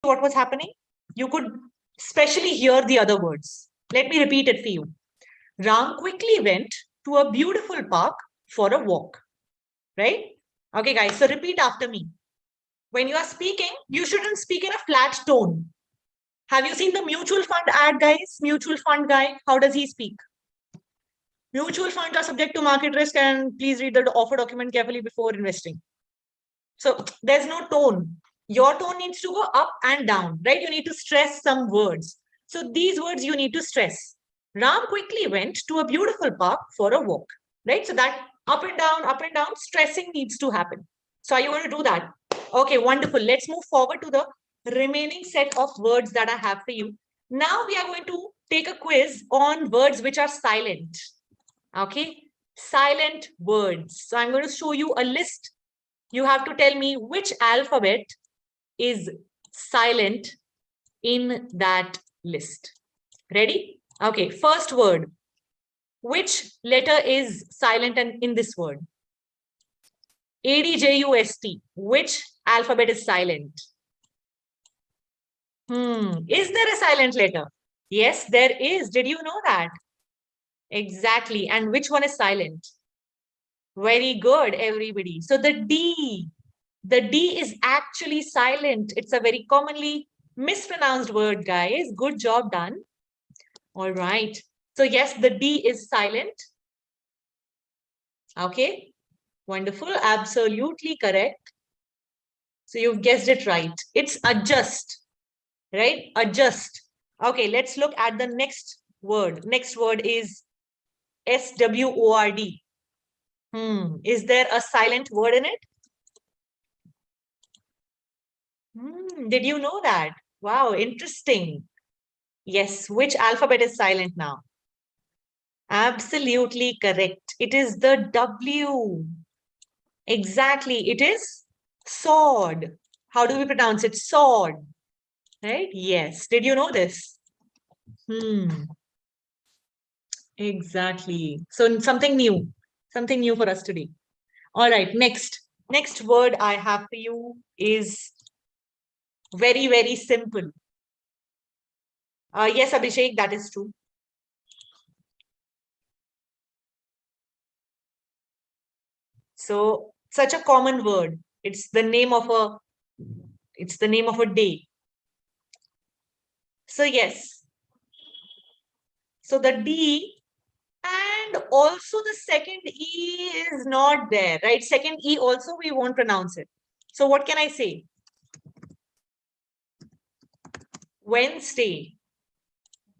what was happening? You could especially hear the other words. Let me repeat it for you. Ram quickly went to a beautiful park for a walk. Right? Okay, guys. So repeat after me. When you are speaking, you shouldn't speak in a flat tone. Have you seen the mutual fund ad, guys? Mutual fund guy, how does he speak? Mutual funds are subject to market risk and please read the offer document carefully before investing. So there's no tone. Your tone needs to go up and down, right? You need to stress some words. So these words you need to stress. Ram quickly went to a beautiful park for a walk, right? So that up and down, stressing needs to happen. So are you going to do that? Okay, wonderful. Let's move forward to the remaining set of words that I have for you. Now we are going to take a quiz on words which are silent. Okay, silent words. So I'm going to show you a list. You have to tell me which alphabet is silent in that list. Ready? Okay, first word. Which letter is silent in this word? ADJUST. Which alphabet is silent? Is there a silent letter? Yes, there is. Did you know that? Exactly. And which one is silent? Very good, everybody. So the D is actually silent. It's a very commonly mispronounced word, guys. Good job done. All right. So yes, the D is silent. Okay. Wonderful. Absolutely correct. So you've guessed it right. It's adjust, right? Adjust. Okay, let's look at the next word. Next word is SWORD. Is there a silent word in it? Did you know that? Wow, interesting. Yes, which alphabet is silent now? Absolutely correct. It is the W. Exactly, it is sword. How do we pronounce it? Sword. Right? Yes. Did you know this? Exactly. So something new for us today. All right, next word I have for you is very, very simple. Yes, Abhishek, that is true. So such a common word. It's the name of a day. So yes. So the D and also the second E is not there, right? Second E also we won't pronounce it. So what can I say? Wednesday.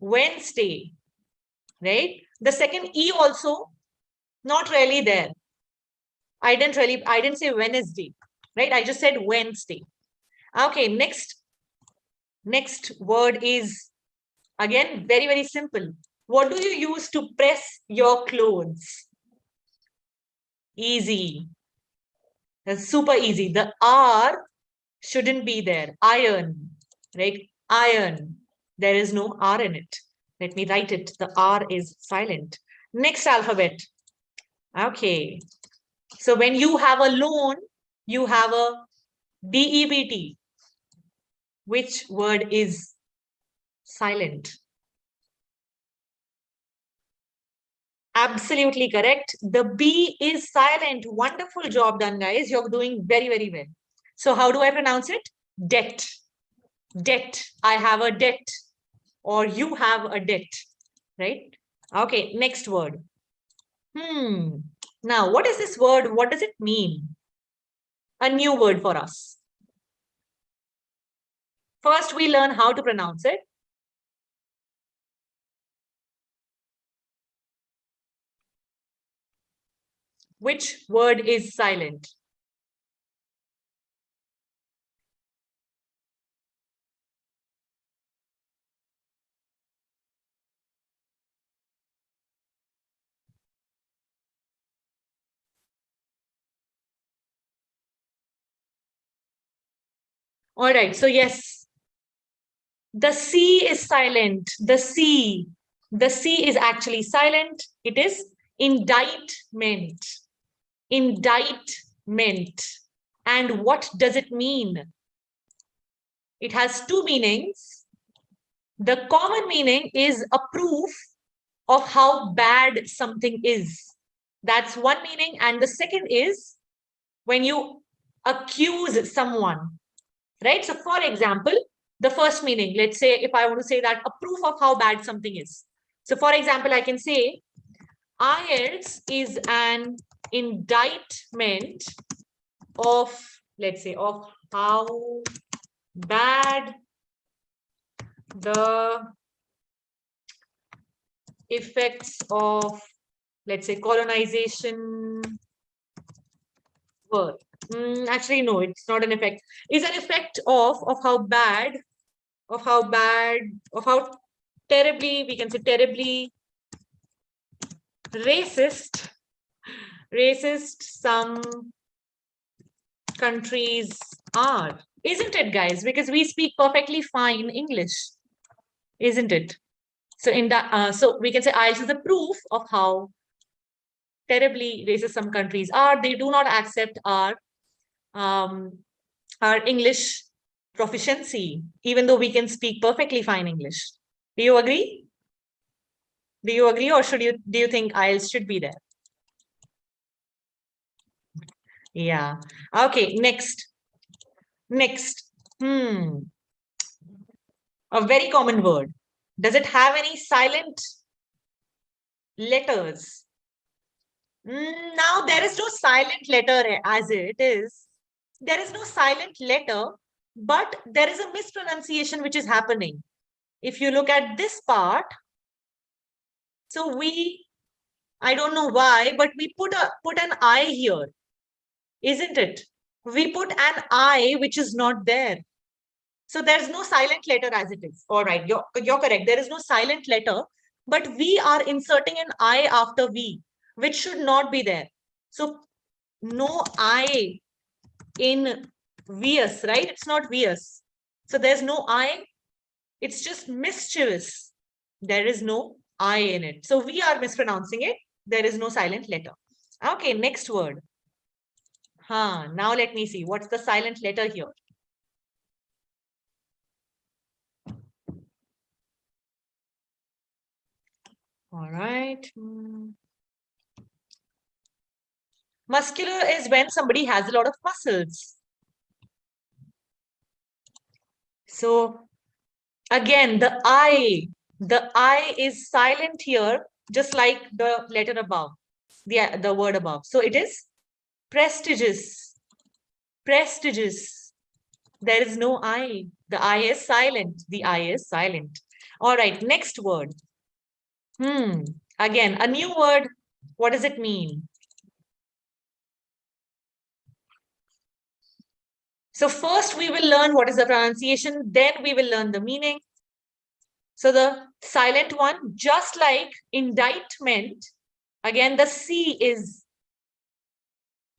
Wednesday. Right? The second E also not really there. I didn't say Wednesday, right? I just said Wednesday. Okay, next word is again very, very simple. What do you use to press your clothes? Easy. That's super easy. The R shouldn't be there. Iron, right? Iron. There is no R in it. Let me write it. The R is silent. Next alphabet. Okay. So when you have a loan, you have a DEBT. Which word is silent? Absolutely correct. The B is silent. Wonderful job done, guys. You're doing very, very well. So how do I pronounce it? Debt. Debt. I have a debt. Or you have a debt. Right? Okay, next word. Now, what is this word? What does it mean? A new word for us. First, we learn how to pronounce it. Which word is silent? All right, so yes, the C is silent. The C is actually silent. It is indictment. Indictment. And what does it mean? It has two meanings. The common meaning is a proof of how bad something is. That's one meaning. And the second is when you accuse someone, right? So for example, the first meaning, let's say if I want to say that a proof of how bad something is. So for example, I can say IELTS is an indictment of, let's say, of how bad the effects of, let's say, colonization were. Actually, no, it's not an effect. It's an effect of how terribly, we can say terribly racist some countries are. Isn't it, guys? Because we speak perfectly fine English, isn't it? So in that, so we can say IELTS is a proof of how terribly racist some countries are. They do not accept our English proficiency, even though we can speak perfectly fine English. Do you agree? Do you agree, or do you think IELTS should be there? Yeah. Okay. Next. A very common word. Does it have any silent letters? Now there is no silent letter as it is. There is no silent letter, but there is a mispronunciation which is happening. If you look at this part, so I don't know why, but we put an I here, isn't it? We put an I which is not there. So there's no silent letter as it is. All right, you're correct. There is no silent letter, but we are inserting an I after V, which should not be there. So no I in Vs, right? It's not Vs. So there's no I. It's just mischievous. There is no I in it. So we are mispronouncing it. There is no silent letter. Okay, next word. Now let me see. What's the silent letter here? All right. Muscular is when somebody has a lot of muscles. So again, the I is silent here, just like the letter above, the word above. So it is prestigious. Prestigious. There is no I. The I is silent. The I is silent. All right, next word. Again, a new word. What does it mean? So first we will learn what is the pronunciation, then we will learn the meaning. So the silent one, just like indictment, again, the C is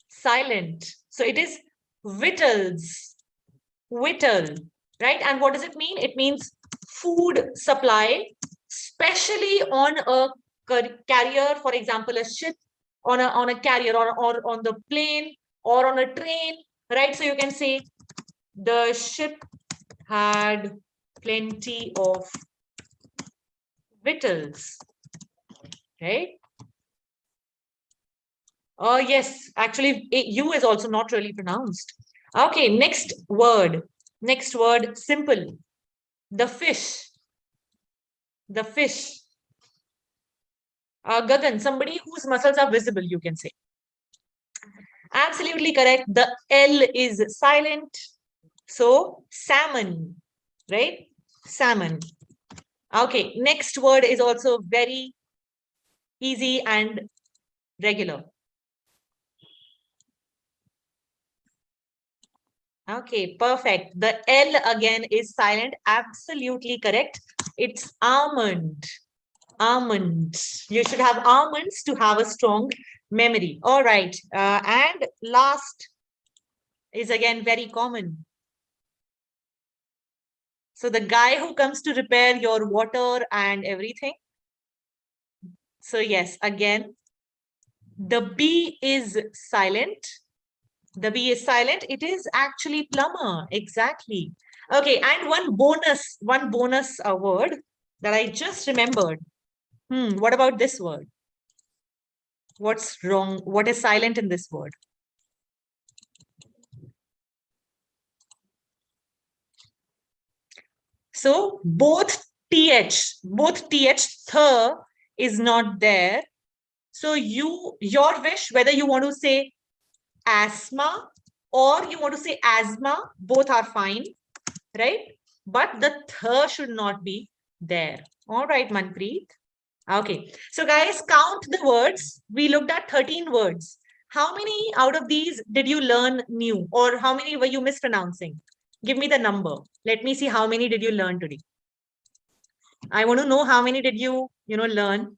silent. So it is victuals, victual, right? And what does it mean? It means food supply, especially on a carrier, for example, a ship, on a carrier, or on the plane, or on a train, right? So you can say the ship had plenty of victuals, right? Oh, yes, actually, U is also not really pronounced. Okay, next word. Next word, simple. The fish. The fish. Gagan, somebody whose muscles are visible, you can say. Absolutely correct. The L is silent. So, salmon, right? Salmon. Okay, next word is also very easy and regular. Okay, perfect. The L again is silent. Absolutely correct. It's almond. Almond. You should have almonds to have a strong memory. All right. And last is again very common. So the guy who comes to repair your water and everything. So yes, again, the B is silent. The B is silent. It is actually plumber. Exactly. Okay, and one bonus word that I just remembered. What about this word? What's wrong? What is silent in this word? So both th, th is not there. So your wish, whether you want to say asthma or you want to say asthma, both are fine, right? But the th should not be there. All right, Manpreet. Okay. So guys, count the words. We looked at 13 words. How many out of these did you learn new, or how many were you mispronouncing? Give me the number. Let me see how many did you learn today. I want to know how many did you learn.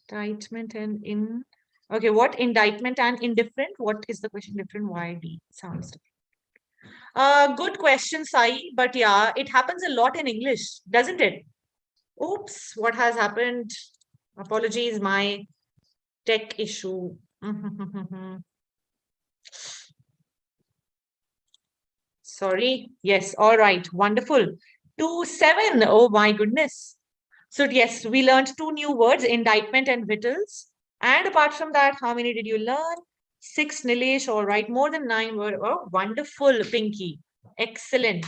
Indictment and in. Okay, what indictment and indifferent? What is the question different? Why D sounds different. Good question, Sai. But yeah, it happens a lot in English, doesn't it? Oops, what has happened? Apologies, my tech issue. Sorry. Yes. All right. Wonderful. 2-7. Oh my goodness. So yes, we learned 2 new words, indictment and victuals. And apart from that, how many did you learn? 6, Nilesh. All right. More than 9 words. Oh, wonderful, Pinky. Excellent.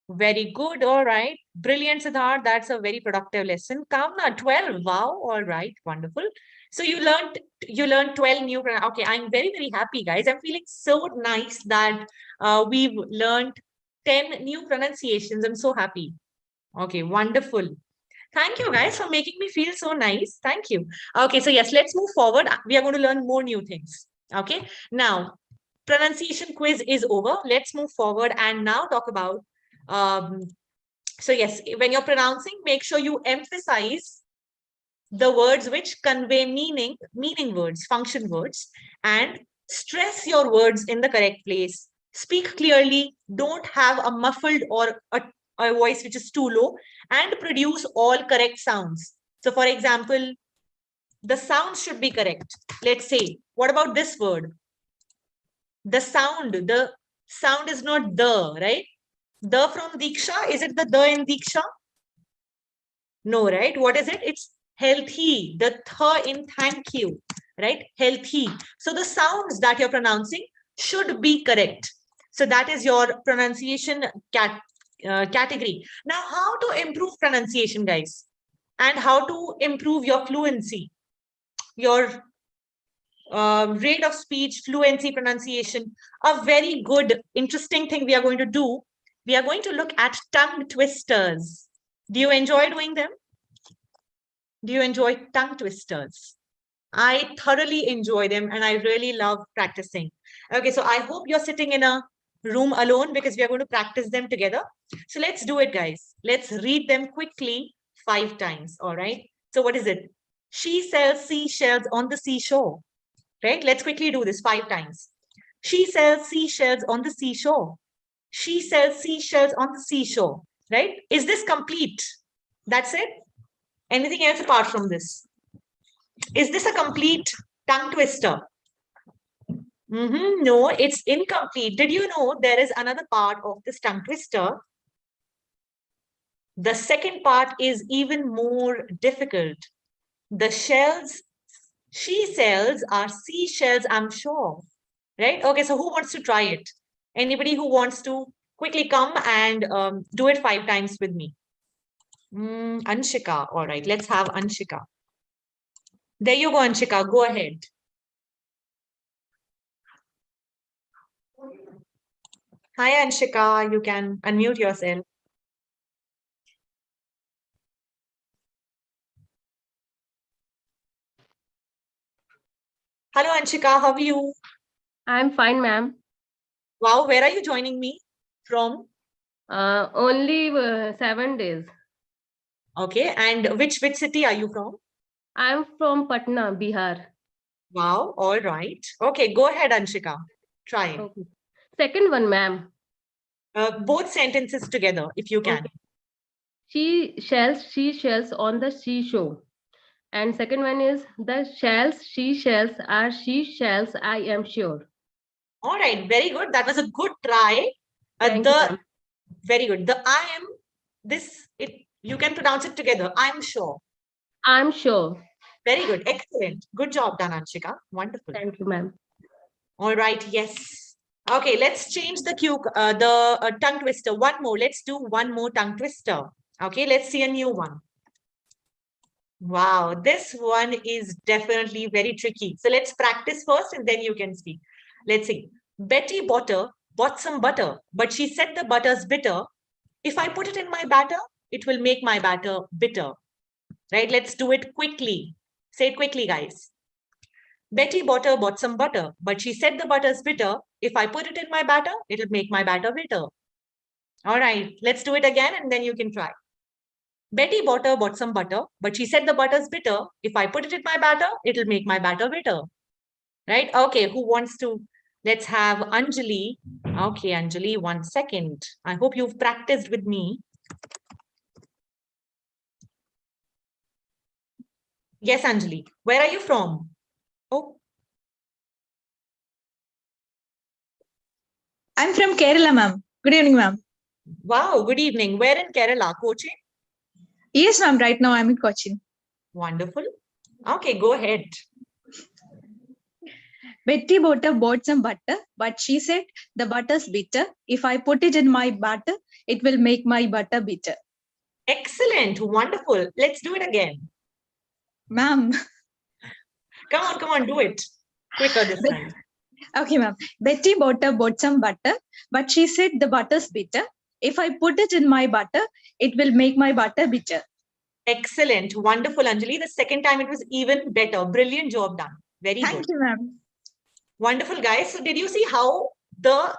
Very good. All right. Brilliant, Siddharth. That's a very productive lesson. Kamna, 12. Wow. All right. Wonderful. So you learned 12 new. Okay. I'm very, very happy, guys. I'm feeling so nice that we've learned 10 new pronunciations. I'm so happy. Okay. Wonderful. Thank you, guys, for making me feel so nice. Thank you. Okay. So yes, let's move forward. We are going to learn more new things. Okay. Now, pronunciation quiz is over. Let's move forward and now talk about so yes, when you're pronouncing, make sure you emphasize the words which convey meaning words, function words, and stress your words in the correct place. Speak clearly, don't have a muffled or a voice which is too low, and produce all correct sounds. So for example, the sounds should be correct. Let's say, what about this word? The sound is not the, right? The from Diksha, is it the in Diksha? No, right? What is it? It's healthy, the in thank you, right? Healthy. So the sounds that you're pronouncing should be correct. So that is your pronunciation category. Now, how to improve pronunciation, guys? And how to improve your fluency, your rate of speech, fluency, pronunciation. A very good, interesting thing we are going to do. We are going to look at tongue twisters. Do you enjoy doing them? Do you enjoy tongue twisters? I thoroughly enjoy them and I really love practicing. Okay, so I hope you're sitting in a room alone because we are going to practice them together. So let's do it, guys. Let's read them quickly 5 times. All right. So what is it? She sells seashells on the seashore. Right? Let's quickly do this 5 times. She sells seashells on the seashore. She sells seashells on the seashore. Right? Is this complete? That's it? Anything else apart from this? Is this a complete tongue twister? No, it's incomplete. Did you know there is another part of this tongue twister? The second part is even more difficult. The shells she sells are seashells, I'm sure. Right? Okay, so who wants to try it? Anybody who wants to quickly come and do it 5 times with me? Anshika. All right, let's have Anshika. There you go, Anshika. Go ahead. Hi, Anshika. You can unmute yourself. Hello, Anshika. How are you? I'm fine, ma'am. Wow, where are you joining me from? Only 7 days. Okay, and which city are you from? I'm from Patna, Bihar. Wow, all right. Okay, go ahead, Anshika. Try it. Okay. Second one, ma'am. Both sentences together, if you can. Okay. She shells on the seashore. And second one is the she shells are she shells, I am sure. All right, very good. That was a good try. Thank you, The ma'am. Very good. The I am, you can pronounce it together. I'm sure. I'm sure. Very good. Excellent. Good job done, Anshika. Wonderful. Thank you, ma'am. All right. Yes. Okay. Let's change the tongue twister. One more. Let's do one more tongue twister. Okay. Let's see a new one. Wow. This one is definitely very tricky. So let's practice first and then you can speak. Let's see. Betty bought some butter, but she said the butter's bitter. If I put it in my batter, it will make my batter bitter. Right? Let's do it quickly. Say it quickly, guys. Betty bought some butter, but she said the butter's bitter. If I put it in my batter, it'll make my batter bitter. All right, let's do it again and then you can try. Betty bought some butter, but she said the butter's bitter. If I put it in my batter, it'll make my batter bitter. Right? Okay, who wants to? Let's have Anjali. Okay, Anjali, 1 second. I hope you've practiced with me. Yes, Anjali. Where are you from? Oh, I'm from Kerala, ma'am. Good evening, ma'am. wow. Good evening. Where in Kerala? Kochi? Yes, ma'am. Right now, I'm in coaching. Wonderful. Okay, go ahead. Betty bought some butter, but she said the butter's bitter. If I put it in my butter, it will make my butter bitter. Excellent. Wonderful. Let's do it again. Ma'am. Come on, do it. Quicker this time. Okay, ma'am. Betty bought some butter, but she said the butter's bitter. If I put it in my butter, it will make my butter bitter. Excellent. Wonderful, Anjali. The second time it was even better. Brilliant job done. Very good. Thank you, ma'am. Wonderful, guys. So did you see how the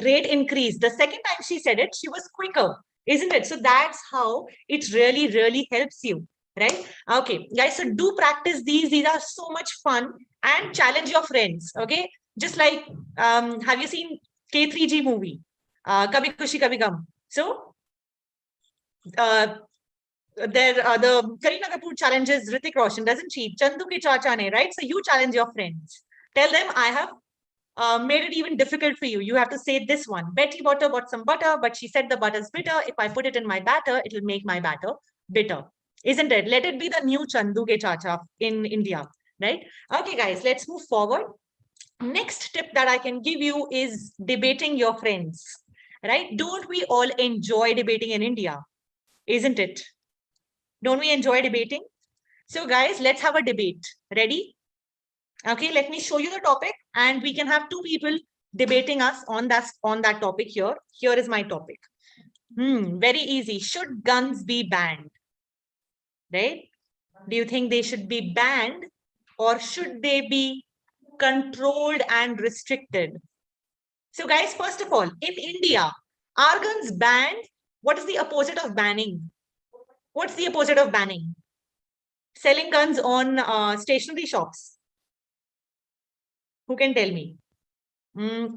rate increased? The second time she said it, she was quicker, isn't it? So that's how it really, really helps you, right? Okay, guys. So do practice these. These are so much fun and challenge your friends. Okay, just like have you seen K3G movie, Kabhi Khushi Kabhi Gum? So the Kareena Kapoor challenges Hrithik Roshan, doesn't she? Chandu ke chacha ne, right? So you challenge your friends. Tell them I have made it even difficult for you. You have to say this one. Betty bought some butter, but she said the butter's bitter. If I put it in my batter, it'll make my batter bitter. Isn't it? Let it be the new Chandu ke chacha in India, right? Okay, guys, let's move forward. Next tip that I can give you is debating your friends, right? Don't we all enjoy debating in India? Isn't it? Don't we enjoy debating? So guys, let's have a debate. Ready? Okay, let me show you the topic and we can have two people debating us on that topic here. Here is my topic. Very easy. Should guns be banned? Right? Do you think they should be banned or should they be controlled and restricted? So guys, first of all, in India, are guns banned? What is the opposite of banning? What's the opposite of banning? Selling guns on stationery shops. Who can tell me?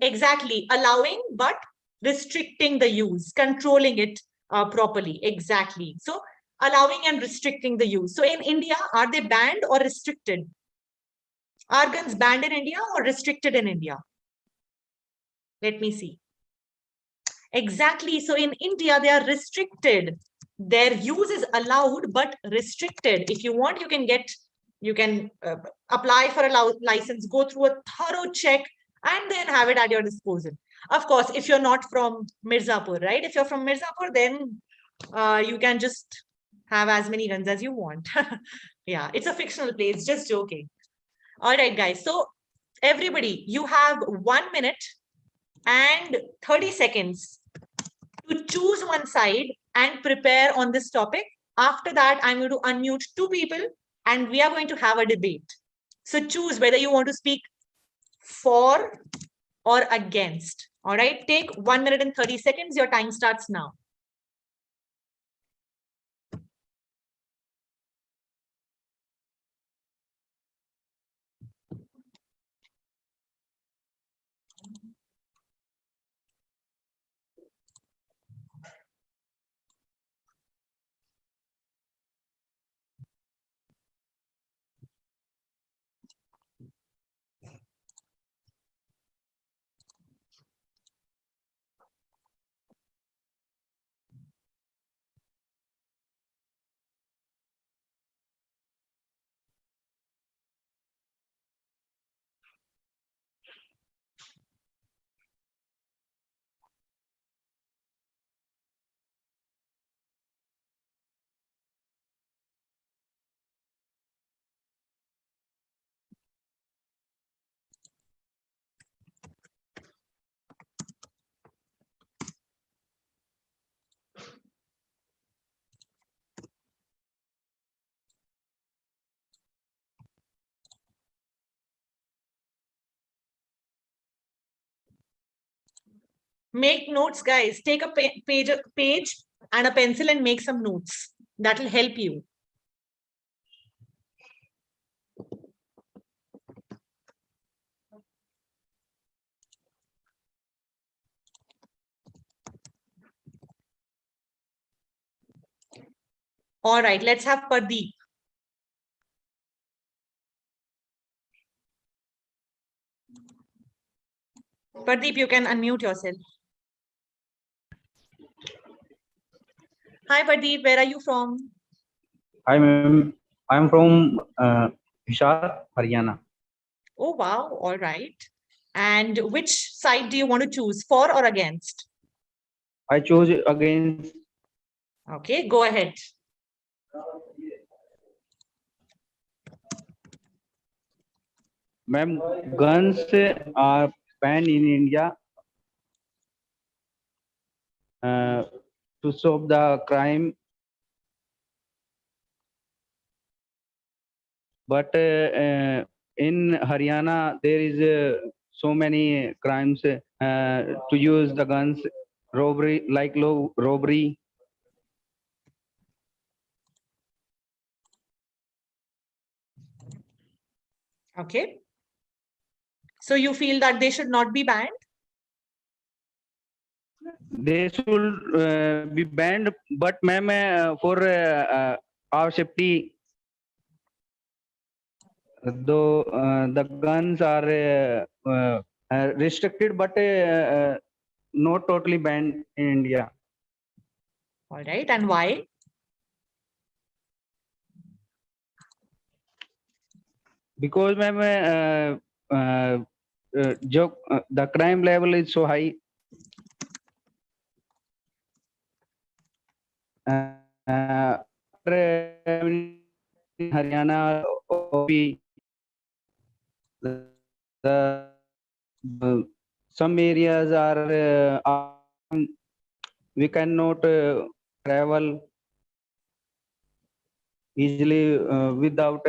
Exactly. Allowing but restricting the use, controlling it properly. Exactly. So allowing and restricting the use. So in India, are they banned or restricted? Are guns banned in India or restricted in India? Let me see. Exactly. So in India, they are restricted. Their use is allowed but restricted. If you want, you can apply for a license, go through a thorough check, and then have it at your disposal. Of course, if you're not from Mirzapur, right? If you're from Mirzapur, then you can just have as many guns as you want. Yeah, it's a fictional place, just joking. All right, guys. So everybody, you have 1 minute and 30 seconds to choose one side and prepare on this topic. After that, I'm going to unmute two people and we are going to have a debate. So choose whether you want to speak for or against. All right, take 1 minute and 30 seconds. Your time starts now. Make notes, guys. Take a page and a pencil and make some notes. That will help you. All right, let's have Pradeep. Pradeep, you can unmute yourself. Hi, Pradeep. Where are you from? Hi, ma'am. I'm from Hisar, Haryana. Oh, wow. All right. And which side do you want to choose, for or against? I chose against. Okay, go ahead. Ma'am, guns are banned in India to stop the crime. But in Haryana, there is so many crimes to use the guns, robbery, like robbery. Okay. So you feel that they should not be banned? They should be banned, but ma'am, for our safety, though the guns are restricted, but not totally banned in India. All right. And why? Because ma'am, the crime level is so high. In Haryana, some areas are we cannot travel easily without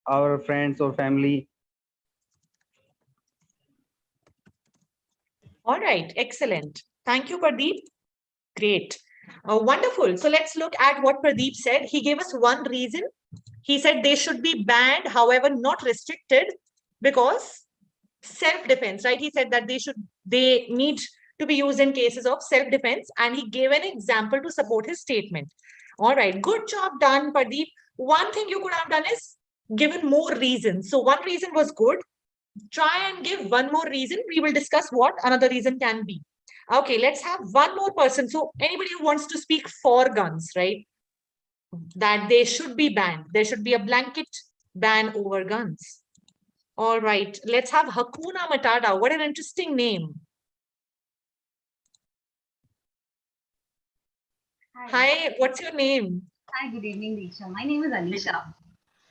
our friends or family. All right. Excellent. Thank you, Pradeep. Great. Wonderful. So let's look at what Pradeep said. He gave us one reason. He said they should be banned, however, not restricted, because self-defense, right? He said that they need to be used in cases of self-defense, and he gave an example to support his statement. All right, good job done, Pradeep. One thing you could have done is given more reasons. So one reason was good. Try and give one more reason. We will discuss what another reason can be. Okay, let's have one more person. So anybody who wants to speak for guns, right? That they should be banned. There should be a blanket ban over guns. All right, let's have Hakuna Matata. What an interesting name. Hi, what's your name? Hi, good evening, Disha. My name is Anisha.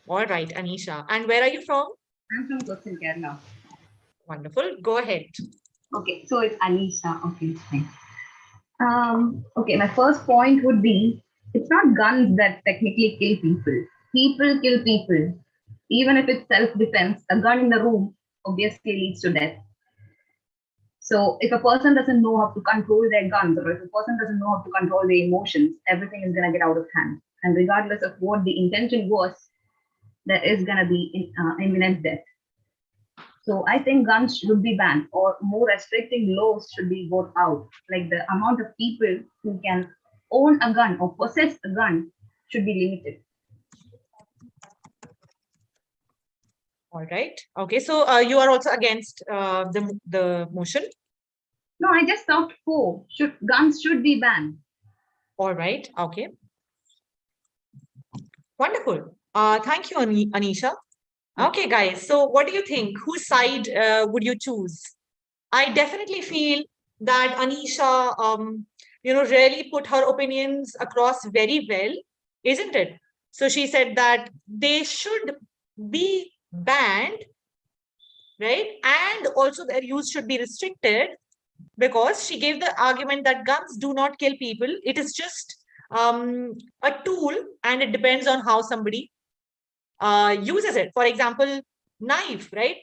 All right, Anisha. And where are you from? I'm from Cochin, Kerala. Wonderful. Go ahead. Okay, so it's Anisha. Okay, fine. Okay, my first point would be it's not guns that technically kill people. People kill people. Even if it's self-defense, a gun in the room obviously leads to death. So if a person doesn't know how to control their guns, or if a person doesn't know how to control their emotions, everything is gonna get out of hand. And regardless of what the intention was, there is gonna be imminent death. So I think guns should be banned, or more restricting laws should be brought out. Like the amount of people who can own a gun or possess a gun should be limited. All right. Okay, so you are also against the motion? No, I just talked for guns should be banned. All right. Okay. Wonderful. Thank you, Anisha. Okay, guys. So what do you think? Whose side would you choose? I definitely feel that Anisha, really put her opinions across very well, isn't it? So she said that they should be banned, right? And also their use should be restricted, because she gave the argument that guns do not kill people. It is just a tool, and it depends on how somebody uses it. For example, knife, right?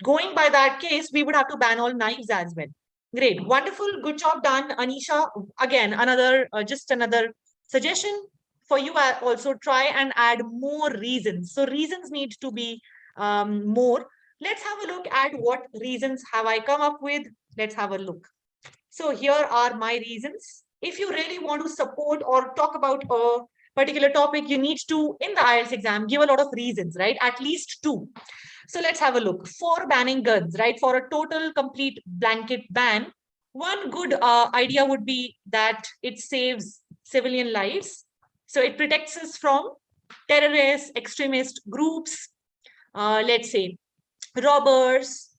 Going by that case, we would have to ban all knives as well. Great. Wonderful. Good job done, Anisha. Again, another, just another suggestion for you. Also try and add more reasons. So reasons need to be more. Let's have a look at what reasons have I come up with. Let's have a look. So here are my reasons. If you really want to support or talk about a particular topic, you need to, in the IELTS exam, give a lot of reasons, right? At least 2. So let's have a look. For banning guns, right? For a total complete blanket ban, one good idea would be that it saves civilian lives. So it protects us from terrorists, extremist groups, let's say robbers,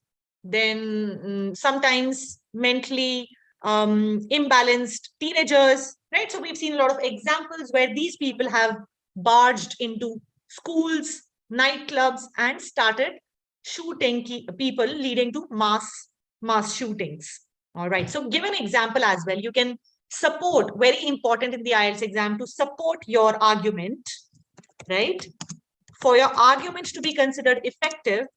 then sometimes mentally imbalanced teenagers, right? So we've seen a lot of examples where these people have barged into schools, nightclubs, and started shooting people, leading to mass shootings. All right. So give an example as well. You can support, very important in the IELTS exam, to support your argument, right? For your argument to be considered effective,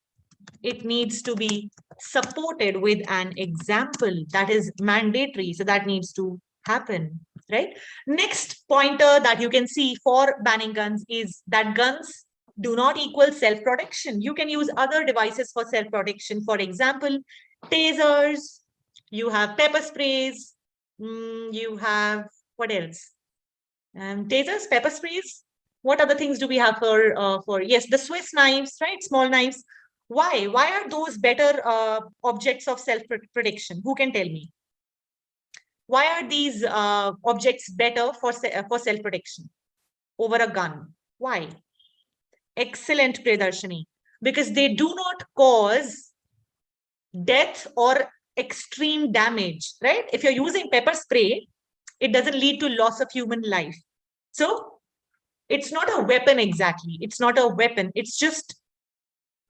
it needs to be supported with an example. That is mandatory. So that needs to happen, right? Next pointer that you can see for banning guns is that guns do not equal self-protection. You can use other devices for self-protection. For example, tasers, you have pepper sprays, you have, what else? Tasers, pepper sprays. What other things do we have for yes, the Swiss knives, right? Small knives. Why are those better objects of self-protection? Who can tell me? Why are these objects better for self-protection over a gun? Why? Excellent, Priyadarshini. Because they do not cause death or extreme damage, right? If you're using pepper spray, it doesn't lead to loss of human life. So it's not a weapon exactly. It's not a weapon. It's just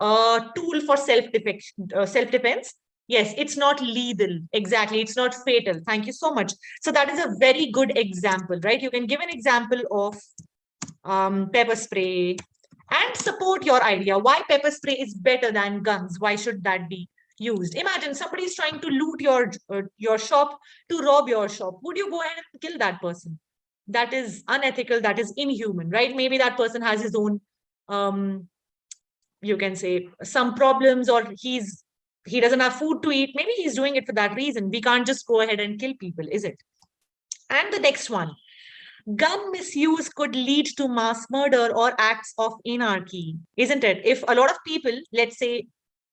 a tool for self-defense. Yes, it's not lethal. Exactly. It's not fatal. Thank you so much. So that is a very good example, right? You can give an example of pepper spray and support your idea. Why pepper spray is better than guns? Why should that be used? Imagine somebody is trying to loot your shop, to rob your shop. Would you go ahead and kill that person? That is unethical. That is inhuman, right? Maybe that person has his own you can say some problems, or he doesn't have food to eat. Maybe he's doing it for that reason. We can't just go ahead and kill people, is it? And the next one, gun misuse could lead to mass murder or acts of anarchy, isn't it? If a lot of people, let's say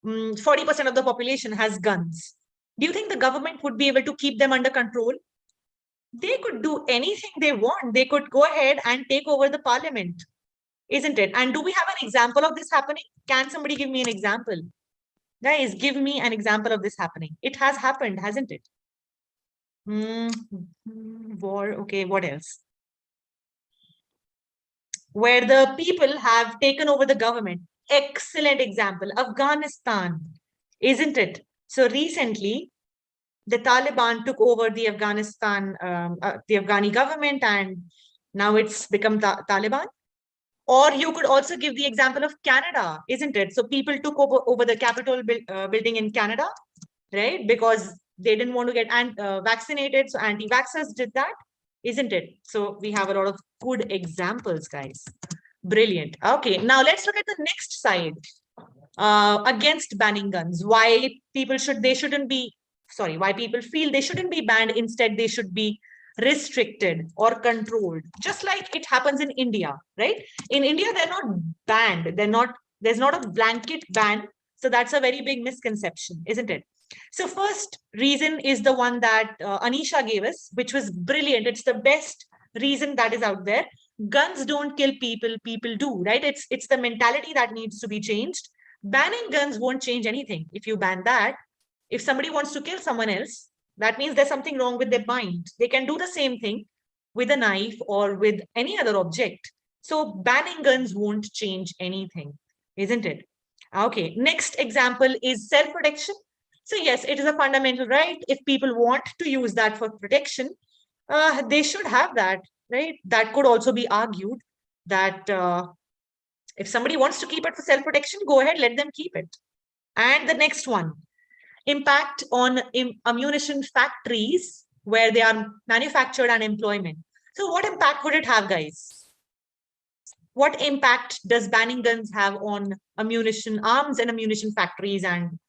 40% of the population has guns, do you think the government would be able to keep them under control? They could do anything they want. They could go ahead and take over the parliament, isn't it? And do we have an example of this happening? Can somebody give me an example? Guys, give me an example of this happening. It has happened, hasn't it? War. Okay, what else? Where the people have taken over the government. Excellent example. Afghanistan, isn't it? So recently, the Taliban took over the the Afghani government, and now it's become Taliban. Or you could also give the example of Canada, isn't it? So people took over the Capitol building in Canada, right? Because they didn't want to get vaccinated. So anti-vaxxers did that, isn't it? So we have a lot of good examples, guys. Brilliant. Okay, now let's look at the next side. Against banning guns. Why people shouldn't be, sorry, why people feel they shouldn't be banned. Instead, they should be restricted or controlled, just like it happens in India, right? In India, they're not banned. There's not a blanket ban. So that's a very big misconception, isn't it? So first reason is the one that Anisha gave us, which was brilliant. It's the best reason that is out there. Guns don't kill people, people do, right? It's the mentality that needs to be changed. Banning guns won't change anything. If you ban that, if somebody wants to kill someone else, that means there's something wrong with their mind. They can do the same thing with a knife or with any other object. So banning guns won't change anything, isn't it? Okay, next example is self-protection. So yes, it is a fundamental right. If people want to use that for protection, they should have that, right? That could also be argued that if somebody wants to keep it for self-protection, go ahead, let them keep it. And the next one, Impact on ammunition factories where they are manufactured and employment. So what impact would it have, guys? What impact does banning guns have on ammunition, arms and ammunition factories and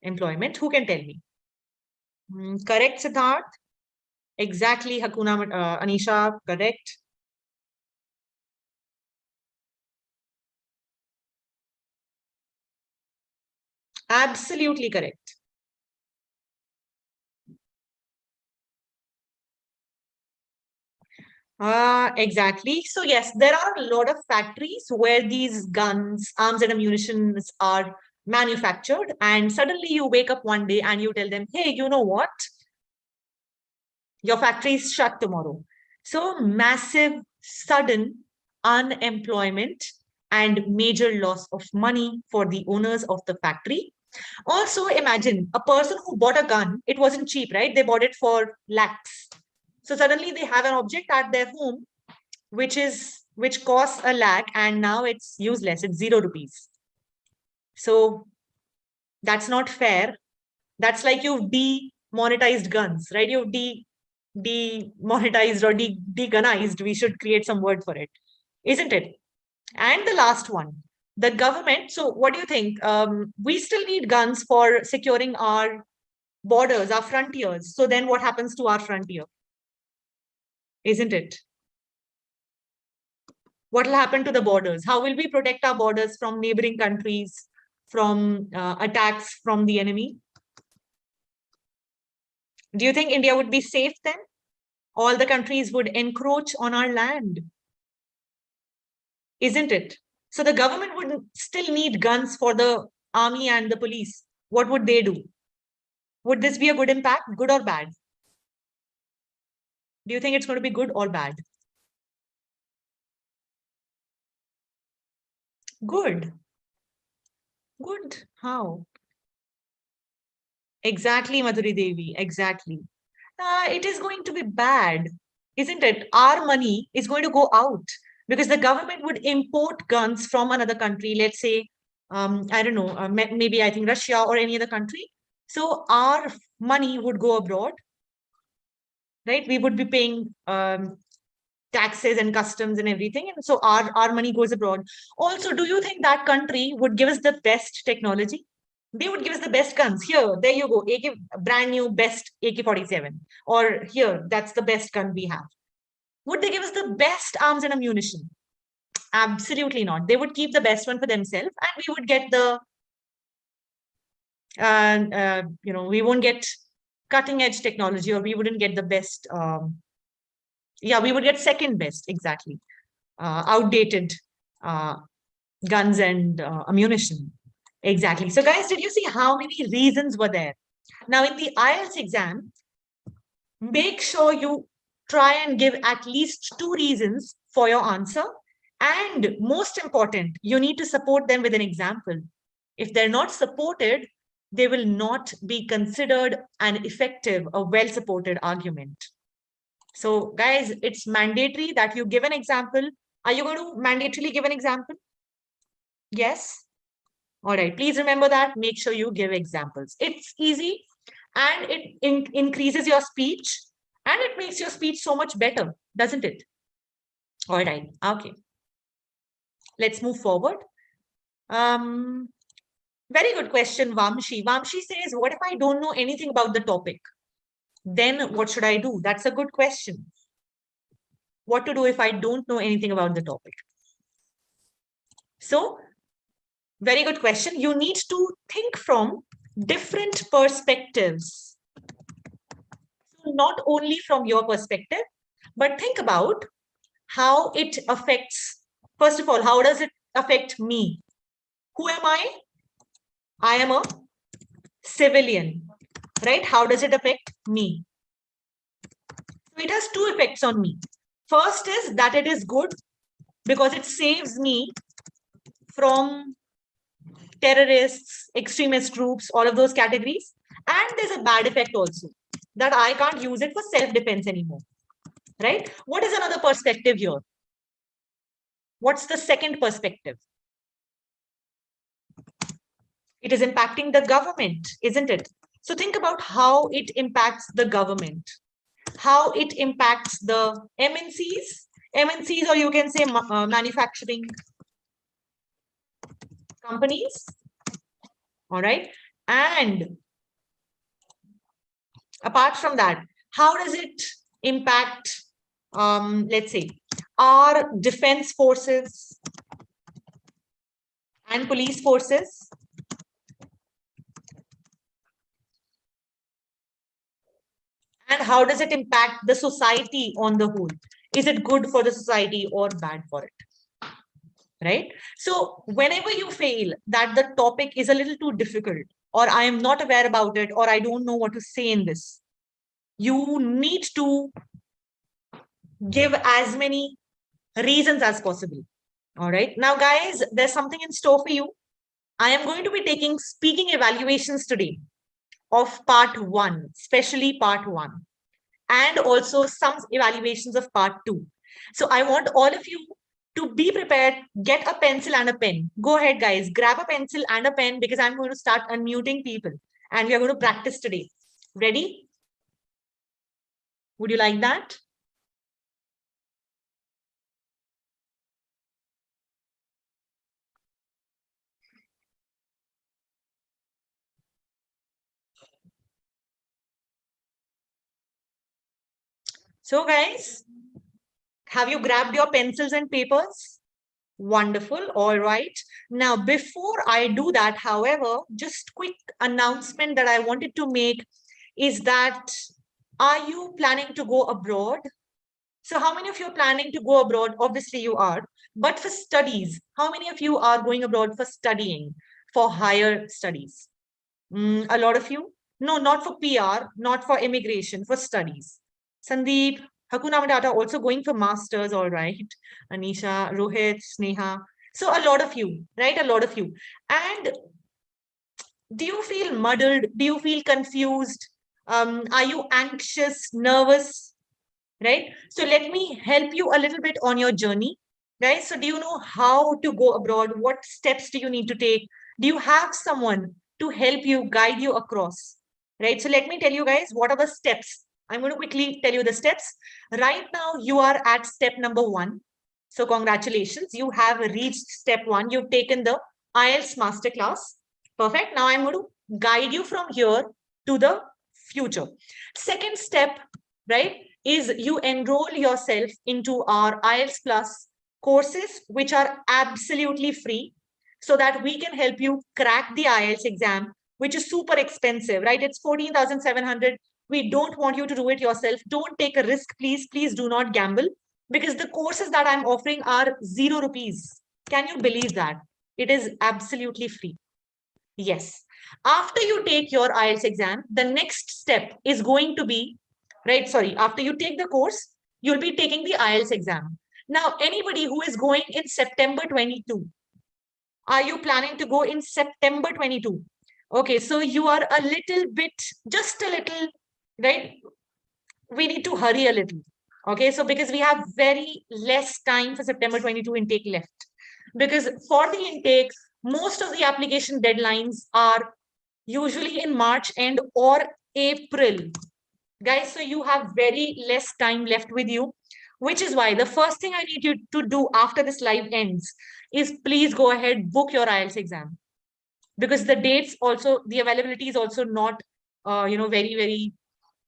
employment? Who can tell me? Correct, Siddharth? Exactly, Hakuna, Anisha, correct. Absolutely correct. Exactly. So yes, there are a lot of factories where these guns, arms and ammunitions are manufactured, and suddenly you wake up one day and you tell them, hey, you know what? Your factory is shut tomorrow. So massive, sudden unemployment and major loss of money for the owners of the factory. Also, imagine a person who bought a gun. It wasn't cheap, right? They bought it for lakhs. So suddenly they have an object at their home, which costs a lakh, and now it's useless. It's 0 rupees. So that's not fair. That's like you've demonetized guns, right? You've demonetized or degunized. We should create some word for it, isn't it? And the last one, the government. So what do you think? We still need guns for securing our borders, our frontiers. So then what happens to our frontier? Isn't it? What will happen to the borders? How will we protect our borders from neighboring countries, from attacks from the enemy? Do you think India would be safe then? All the countries would encroach on our land, isn't it? So the government would still need guns for the army and the police. What would they do? Would this be a good impact, good or bad? Do you think it's going to be good or bad? Good. Good. How? Exactly, Madhuri Devi. Exactly. It is going to be bad, isn't it? Our money is going to go out because the government would import guns from another country. Let's say, I don't know, maybe I think Russia or any other country. So our money would go abroad, right? We would be paying taxes and customs and everything. And so our money goes abroad. Also, do you think that country would give us the best technology? They would give us the best guns. Here, there you go, AK, brand new best AK-47. Or here, that's the best gun we have. Would they give us the best arms and ammunition? Absolutely not. They would keep the best one for themselves, and we would get the, we won't get cutting edge technology, or we wouldn't get the best. We would get second best, exactly. Outdated guns and ammunition. Exactly. So guys, did you see how many reasons were there? Now in the IELTS exam, make sure you try and give at least 2 reasons for your answer. And most important, you need to support them with an example. If they're not supported, they will not be considered an effective or well-supported argument. So guys, it's mandatory that you give an example. Are you going to mandatorily give an example? Yes. All right. Please remember that. Make sure you give examples. It's easy and it increases your speech and it makes your speech so much better, doesn't it? All right. Okay. Let's move forward. Very good question, Vamshi. Vamshi says, what if I don't know anything about the topic? Then what should I do? That's a good question. What to do if I don't know anything about the topic? So, very good question. You need to think from different perspectives. So not only from your perspective, but think about how it affects, first of all, how does it affect me? Who am I? I am a civilian, right? How does it affect me? So it has 2 effects on me. First is that it is good because it saves me from terrorists, extremist groups, all of those categories. And there's a bad effect also, that I can't use it for self-defense anymore, right? What is another perspective here? What's the second perspective? It is impacting the government, isn't it? So think about how it impacts the government, how it impacts the MNCs, or you can say manufacturing companies. All right. And apart from that, how does it impact, let's say, our defense forces and police forces? And how does it impact the society on the whole? Is it good for the society or bad for it? Right? So whenever you feel that the topic is a little too difficult, or I am not aware about it, or I don't know what to say in this, you need to give as many reasons as possible. All right. Now, guys, there's something in store for you. I am going to be taking speaking evaluations today of part 1, especially part 1, and also some evaluations of part 2. So I want all of you to be prepared, get a pencil and a pen. Go ahead, guys, grab a pencil and a pen because I'm going to start unmuting people and we are going to practice today. Ready? Would you like that? So guys, have you grabbed your pencils and papers? Wonderful. All right. Now, before I do that, however, just quick announcement that I wanted to make is that, are you planning to go abroad? So how many of you are planning to go abroad? Obviously you are, but for studies, how many of you are going abroad for studying, for higher studies? A lot of you? No, not for PR, not for immigration, for studies. Sandeep, Hakuna Matata also going for masters, all right. Anisha, Rohit, Sneha. So a lot of you, right? A lot of you. And do you feel muddled? Do you feel confused? Are you anxious, nervous? Right? So let me help you a little bit on your journey. Right? So do you know how to go abroad? What steps do you need to take? Do you have someone to help you, guide you across? Right? So let me tell you guys, what are the steps? I'm going to quickly tell you the steps. Right now, you are at step number 1. So congratulations, you have reached step 1. You've taken the IELTS Masterclass. Perfect. Now I'm going to guide you from here to the future. Second step, right, is you enroll yourself into our IELTS Plus courses, which are absolutely free, so that we can help you crack the IELTS exam, which is super expensive, right? It's 14,700. We don't want you to do it yourself. Don't take a risk, please. Please do not gamble, because the courses that I'm offering are 0 rupees. Can you believe that? It is absolutely free. Yes. After you take your IELTS exam, the next step is going to be, right? Sorry, after you take the course, you'll be taking the IELTS exam. Now, anybody who is going in September 22, are you planning to go in September 22? Okay, so you are a little bit, just a little, right? We need to hurry a little. Okay, so because we have very less time for September 22 intake left. Because for the intake, most of the application deadlines are usually in March end or April. Guys, so you have very less time left with you, which is why the first thing I need you to do after this live ends is please go ahead, book your IELTS exam. Because the dates also, the availability is also not, very, very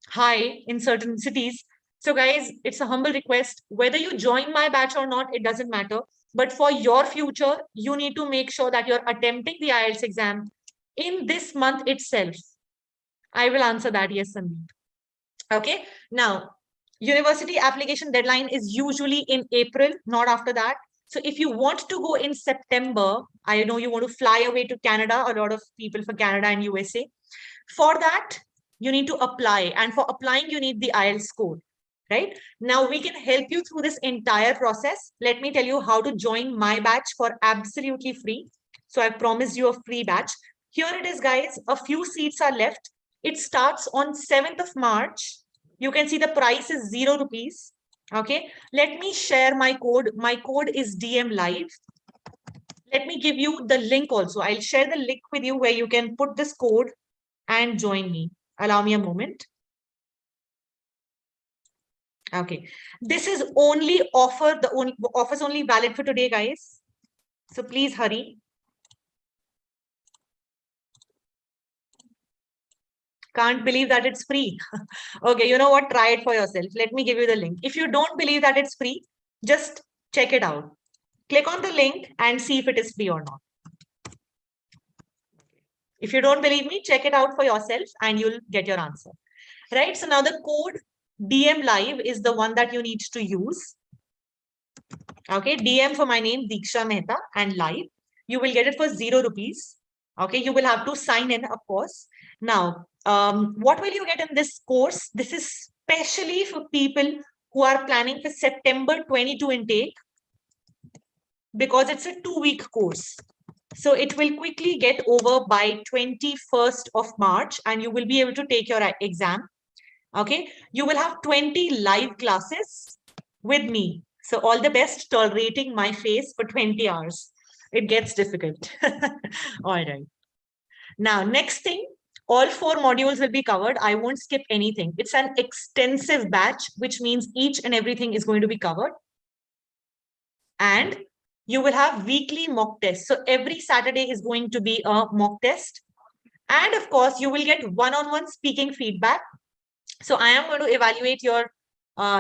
high in certain cities. So guys, it's a humble request. Whether you join my batch or not, it doesn't matter. But for your future, you need to make sure that you're attempting the IELTS exam in this month itself. I will answer that, yes, Sandeep. Okay. Now, university application deadline is usually in April, not after that. So if you want to go in September, I know you want to fly away to Canada, a lot of people for Canada and USA. For that, you need to apply. And for applying, you need the IELTS score, right? Now we can help you through this entire process. Let me tell you how to join my batch for absolutely free. So I promised you a free batch. Here it is, guys. A few seats are left. It starts on 7th of March. You can see the price is 0 rupees. Okay. Let me share my code. My code is DM Live. Let me give you the link also. I'll share the link with you where you can put this code and join me. Allow me a moment. Okay, this is only offers only valid for today, guys. So please hurry. Can't believe that it's free. Okay, you know what? Try it for yourself. Let me give you the link. If you don't believe that it's free, just check it out. Click on the link and see if it is free or not. If you don't believe me, check it out for yourself and you'll get your answer. Right? So now the code DM Live is the one that you need to use. Okay, DM for my name, Diksha Mehta, and Live. You will get it for 0 rupees. Okay, you will have to sign in, of course. Now, what will you get in this course? This is specially for people who are planning for September 22 intake, because it's a 2-week course. So it will quickly get over by 21st of March and you will be able to take your exam. Okay, you will have 20 live classes with me. So all the best tolerating my face for 20 hours. It gets difficult. All right. Now, next thing, all 4 modules will be covered. I won't skip anything. It's an extensive batch, which means each and everything is going to be covered. And you will have weekly mock tests. So every Saturday is going to be a mock test. And of course, you will get one-on-one speaking feedback. So I am going to evaluate your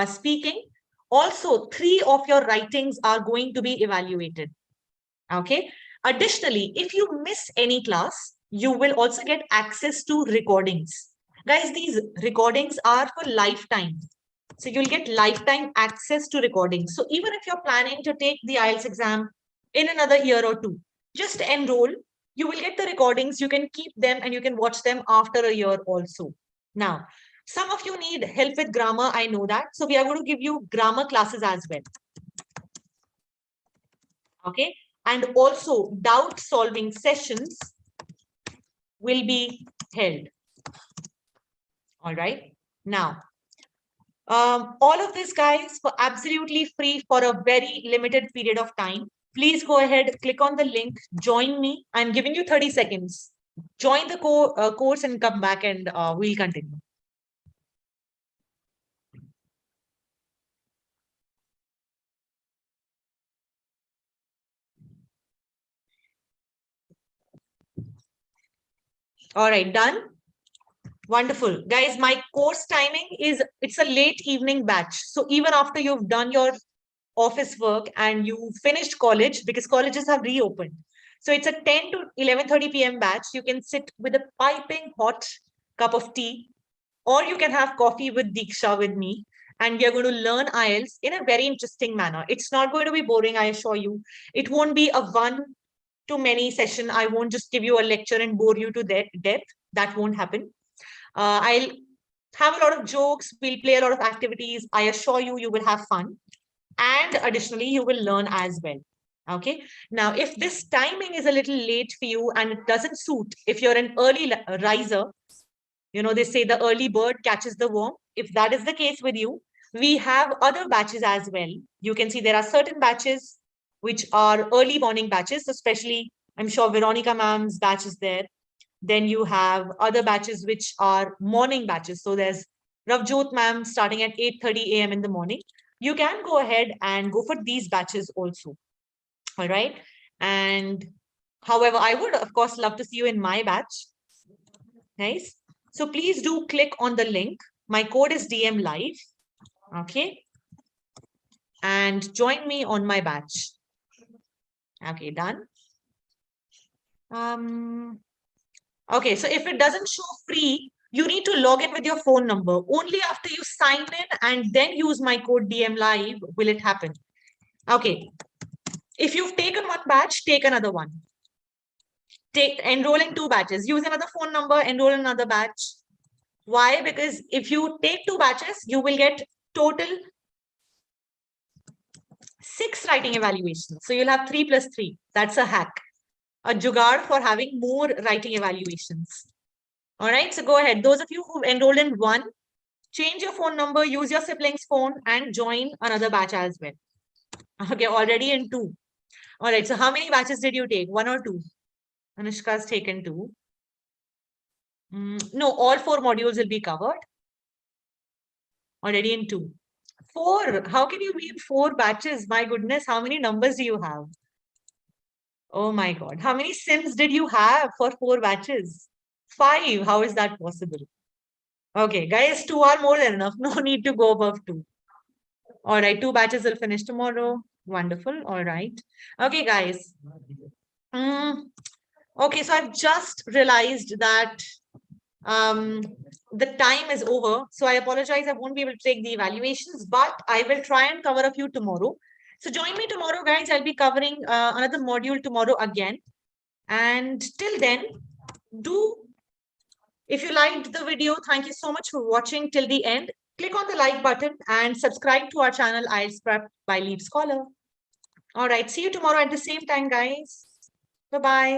speaking. Also, 3 of your writings are going to be evaluated. Okay. Additionally, if you miss any class, you will also get access to recordings. Guys, these recordings are for lifetime. So you'll get lifetime access to recordings. So even if you're planning to take the IELTS exam in another year or 2, just enroll. You will get the recordings. You can keep them and you can watch them after a year also. Now, some of you need help with grammar. I know that. So we are going to give you grammar classes as well. Okay. And also doubt solving sessions will be held. All right. Now, all of this, guys, for absolutely free for a very limited period of time. Please go ahead, click on the link, join me. I'm giving you 30 seconds. Join the course and come back and we'll continue. All right, done. Wonderful. Guys, my course timing is, it's a late evening batch. So even after you've done your office work and you finished college, because colleges have reopened. So it's a 10 to 11:30 p.m. batch. You can sit with a piping hot cup of tea, or you can have coffee with Diksha with me. And we are going to learn IELTS in a very interesting manner. It's not going to be boring, I assure you. It won't be a one-to-many session. I won't just give you a lecture and bore you to death. That won't happen. I'll have a lot of jokes. We'll play a lot of activities. I assure you, you will have fun. And additionally, you will learn as well. Okay. Now, if this timing is a little late for you and it doesn't suit, if you're an early riser, you know, they say the early bird catches the worm. If that is the case with you, we have other batches as well. You can see there are certain batches which are early morning batches, especially I'm sure Veronica ma'am's batch is there. Then you have other batches which are morning batches. So there's Ravjot ma'am starting at 8:30 a.m. in the morning. You can go ahead and go for these batches also. All right. And however, I would, of course, love to see you in my batch. Nice. So please do click on the link. My code is DM Live. Okay. And join me on my batch. Okay, done. Okay, so if it doesn't show free, you need to log in with your phone number. Only after you sign in and then use my code DM Live will it happen. Okay. If you've taken one batch, take another one. Enroll in 2 batches. Use another phone number, enroll in another batch. Why? Because if you take 2 batches, you will get total 6 writing evaluations. So you'll have 3 plus 3. That's a hack. A jugaad for having more writing evaluations. All right, so go ahead. Those of you who've enrolled in 1, change your phone number, use your sibling's phone and join another batch as well. Okay, already in 2. All right. So how many batches did you take? 1 or 2? Anushka's taken 2. No, all 4 modules will be covered. Already in 2. 4. How can you be in 4 batches? My goodness, how many numbers do you have? Oh my God. How many sims did you have for 4 batches? 5. How is that possible? Okay, guys, 2 are more than enough. No need to go above 2. All right, 2 batches will finish tomorrow. Wonderful. All right. Okay, guys. Okay, so I've just realized that the time is over. So I apologize. I won't be able to take the evaluations, but I will try and cover a few tomorrow. So join me tomorrow, guys. I'll be covering another module tomorrow again. And till then, if you liked the video, thank you so much for watching till the end. Click on the like button and subscribe to our channel, IELTS Prep by LeapScholar. All right. See you tomorrow at the same time, guys. Bye-bye.